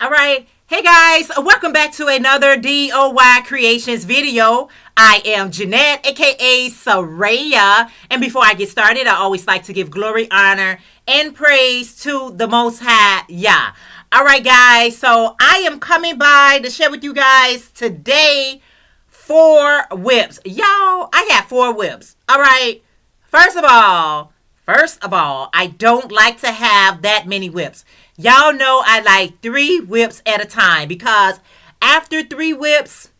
All right. Hey guys, welcome back to another DOY Creations video. I am Jeanette, aka Sarayah. And before I get started, I always like to give glory, honor, and praise to the Most High Yah. All right, guys. So I am coming by to share with you guys today 4 whips. Y'all, I got 4 whips. All right. First of all, I don't like to have that many whips. Y'all know I like 3 whips at a time because after 3 whips,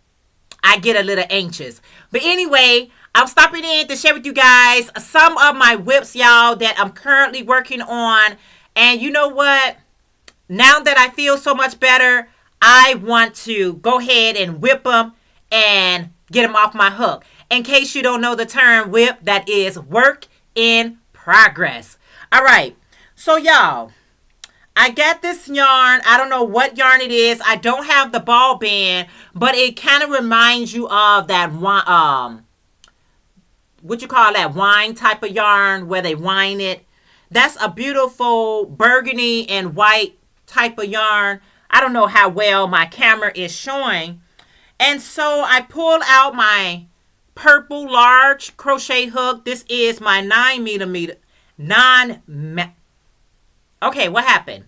I get a little anxious. But anyway, I'm stopping in to share with you guys some of my whips, y'all, that I'm currently working on. And you know what? Now that I feel so much better, I want to go ahead and whip them and get them off my hook. In case you don't know the term whip, that is work in progress. All right. So, y'all, I got this yarn. I don't know what yarn it is. I don't have the ball band, but it kind of reminds you of that what you call that wine type of yarn where they wine it. That's a beautiful burgundy and white type of yarn. I don't know how well my camera is showing. And so I pulled out my purple large crochet hook. This is my 9mm. Okay, what happened?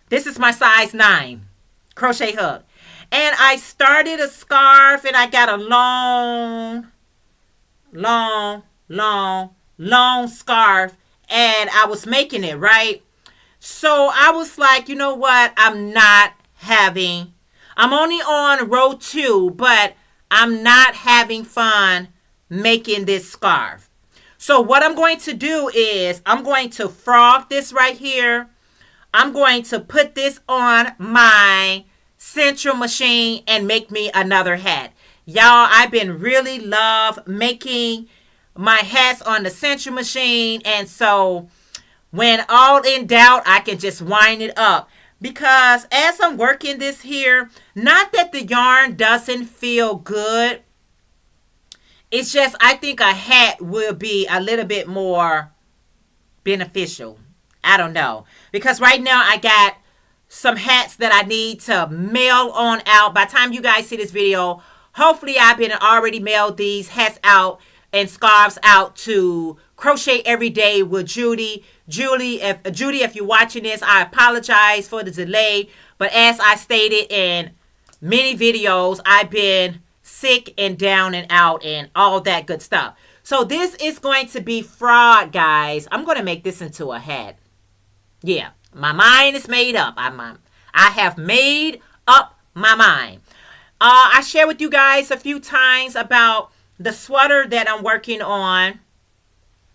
This is my size 9 crochet hook. And I started a scarf and I got a long scarf. And I was making it, right? So I was like, you know what? I'm only on row 2, but I'm not having fun making this scarf. So what I'm going to do is I'm going to frog this right here. I'm going to put this on my central machine and make me another hat. Y'all, I've been really love making my hats on the central machine. And so when all in doubt, I can just wind it up. Because as I'm working this here, not that the yarn doesn't feel good. It's just I think a hat will be a little bit more beneficial. I don't know. Because right now I got some hats that I need to mail on out. By the time you guys see this video, hopefully I've been already mailed these hats out and scarves out to Crochet Every Day with Judy. Judy, if you're watching this, I apologize for the delay. But as I stated in many videos, I've been sick and down and out and all that good stuff. So this is going to be fraud, guys. I'm going to make this into a hat. Yeah, my mind is made up. I have made up my mind. I shared with you guys a few times about the sweater that I'm working on.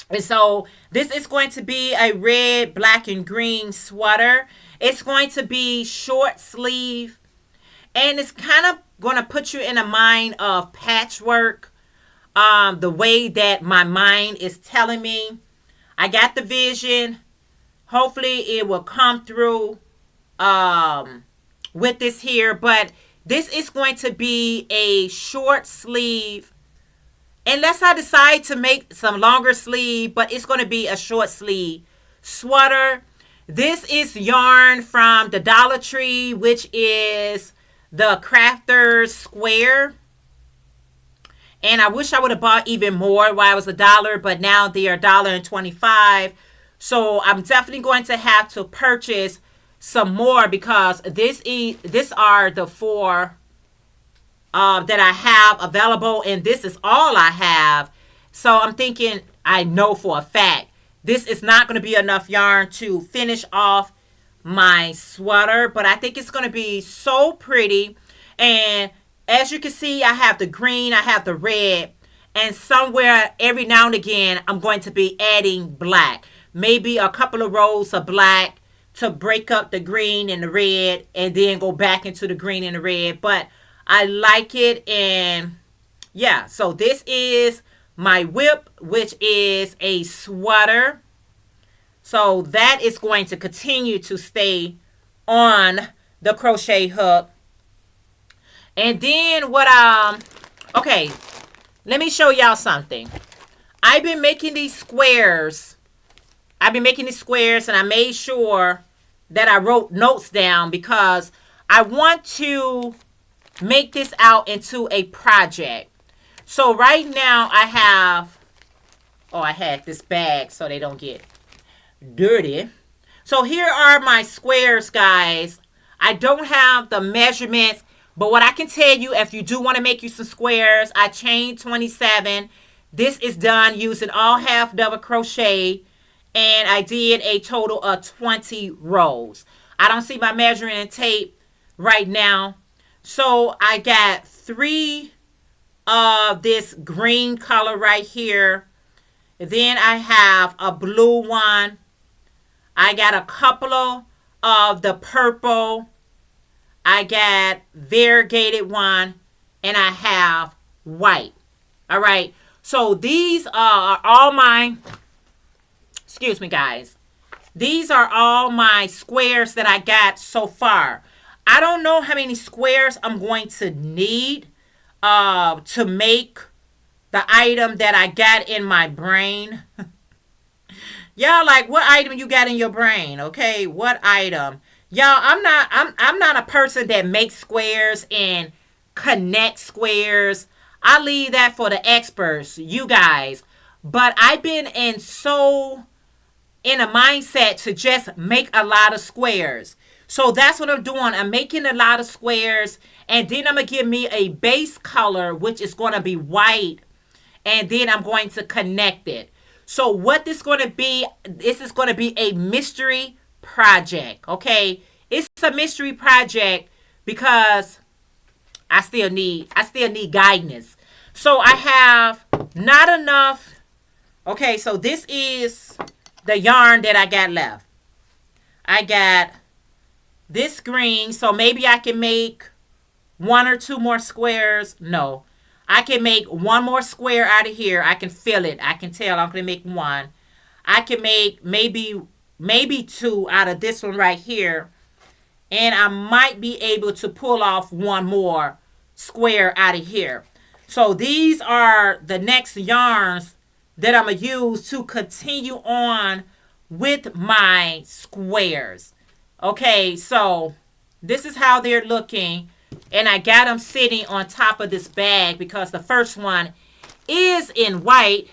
And so this is going to be a red, black, and green sweater. It's going to be short sleeve. And it's kind of going to put you in a mind of patchwork. The way that my mind is telling me. I got the vision. Hopefully it will come through with this here. But this is going to be a short sleeve. Unless I decide to make some longer sleeve, but it's going to be a short sleeve sweater. This is yarn from the Dollar Tree, which is the Crafter's Square. And I wish I would have bought even more while it was $1, but now they are $1.25. So I'm definitely going to have to purchase some more because these are the 4 that I have available, and this is all I have. So I'm thinking, I know for a fact, this is not going to be enough yarn to finish off my sweater, but I think it's going to be so pretty. And as you can see, I have the green, I have the red, and somewhere every now and again, I'm going to be adding black. Maybe a couple of rows of black to break up the green and the red, and then go back into the green and the red. But I like it, and yeah, so this is my whip, which is a sweater. So that is going to continue to stay on the crochet hook. And then okay, let me show y'all something. I've been making these squares. And I made sure that I wrote notes down because I want to make this out into a project. So right now I have, oh, I had this bag so they don't get dirty. So here are my squares, guys. I don't have the measurements, but what I can tell you, if you do want to make you some squares, I chained 27. This is done using all half double crochet, and I did a total of 20 rows. I don't see my measuring tape right now. So I got 3 of this green color right here. Then I have a blue one. I got a couple of the purple. I got variegated one. And I have white. All right. So these are all my, excuse me, guys. These are all my squares that I got so far. I don't know how many squares I'm going to need to make the item that I got in my brain. Y'all, like, what item you got in your brain? Okay, what item? Y'all, I'm not a person that makes squares and connects squares. I leave that for the experts, you guys. But I've been in a mindset to just make a lot of squares. So that's what I'm doing. I'm making a lot of squares. And then I'm going to give me a base color, which is going to be white. And then I'm going to connect it. So what this is going to be, this is going to be a mystery project. Okay. It's a mystery project because I still need guidance. So I have not enough. Okay. So this is the yarn that I got left. I got this green, so maybe I can make 1 or 2 more squares. No, I can make 1 more square out of here. I can feel it. I can tell I'm going to make 1. I can make maybe 2 out of this one right here. And I might be able to pull off 1 more square out of here. So these are the next yarns that I'm going to use to continue on with my squares. Okay, so this is how they're looking. And I got them sitting on top of this bag because the first one is in white.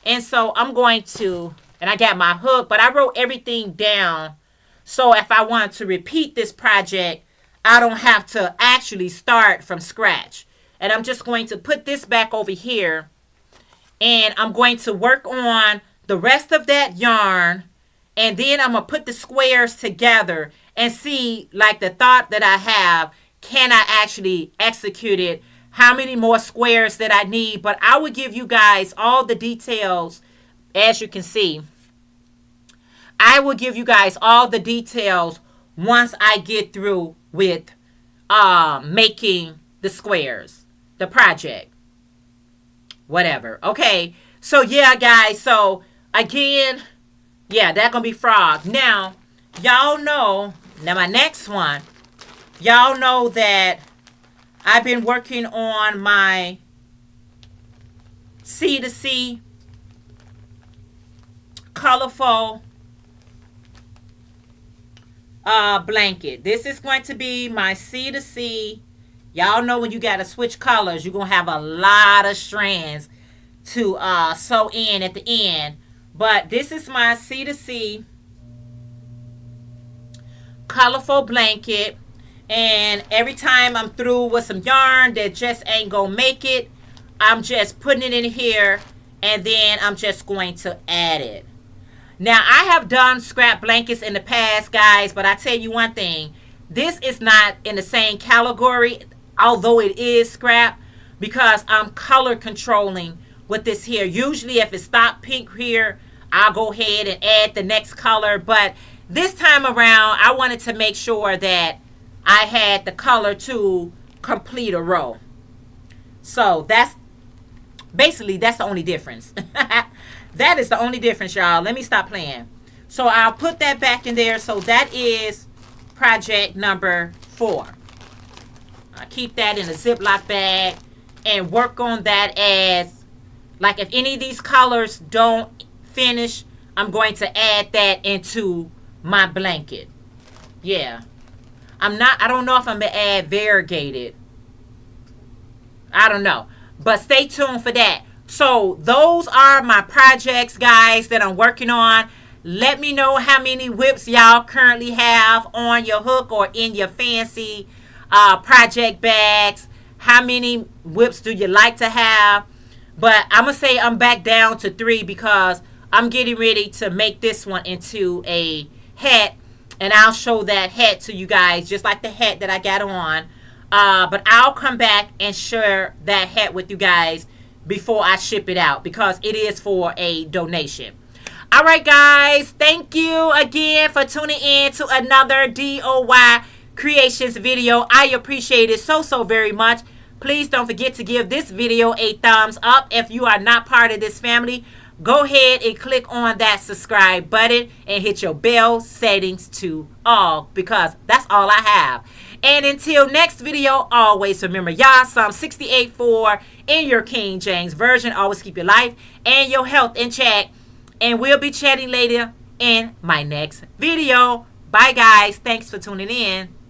And so I'm going to, and I got my hook, but I wrote everything down. So if I want to repeat this project, I don't have to actually start from scratch. And I'm just going to put this back over here. And I'm going to work on the rest of that yarn. And then I'm going to put the squares together and see, like, the thought that I have, can I actually execute it? How many more squares that I need? But I will give you guys all the details, as you can see. I will give you guys all the details once I get through with making the squares, the project, whatever. Okay, so yeah, guys. So again, yeah, that's going to be frog. Now, y'all know, now my next one, y'all know that I've been working on my C2C colorful blanket. This is going to be my C2C. Y'all know when you got to switch colors, you're going to have a lot of strands to sew in at the end. But this is my C2C colorful blanket. And every time I'm through with some yarn that just ain't gonna make it, I'm just putting it in here and then I'm just going to add it. Now, I have done scrap blankets in the past, guys, but I tell you one thing. This is not in the same category, although it is scrap, because I'm color controlling with this here. Usually if it stopped pink here, I'll go ahead and add the next color. But this time around, I wanted to make sure that I had the color to complete a row. So that's basically, that's the only difference. That is the only difference, y'all. Let me stop playing. So I'll put that back in there. So that is project number 4. I'll keep that in a Ziploc bag and work on that as, like, if any of these colors don't finish, I'm going to add that into my blanket. Yeah. I don't know if I'm going to add variegated. I don't know. But stay tuned for that. So those are my projects, guys, that I'm working on. Let me know how many whips y'all currently have on your hook or in your fancy project bags. How many whips do you like to have? But I'm going to say I'm back down to 3 because I'm getting ready to make this one into a hat. And I'll show that hat to you guys, just like the hat that I got on. But I'll come back and share that hat with you guys before I ship it out because it is for a donation. All right, guys. Thank you again for tuning in to another DOY Creations video. I appreciate it so, so very much. Please don't forget to give this video a thumbs up. If you are not part of this family, go ahead and click on that subscribe button and hit your bell settings to all because that's all I have. And until next video, always remember y'all, Psalm 68:4 in your King James Version. Always keep your life and your health in check. And we'll be chatting later in my next video. Bye, guys. Thanks for tuning in.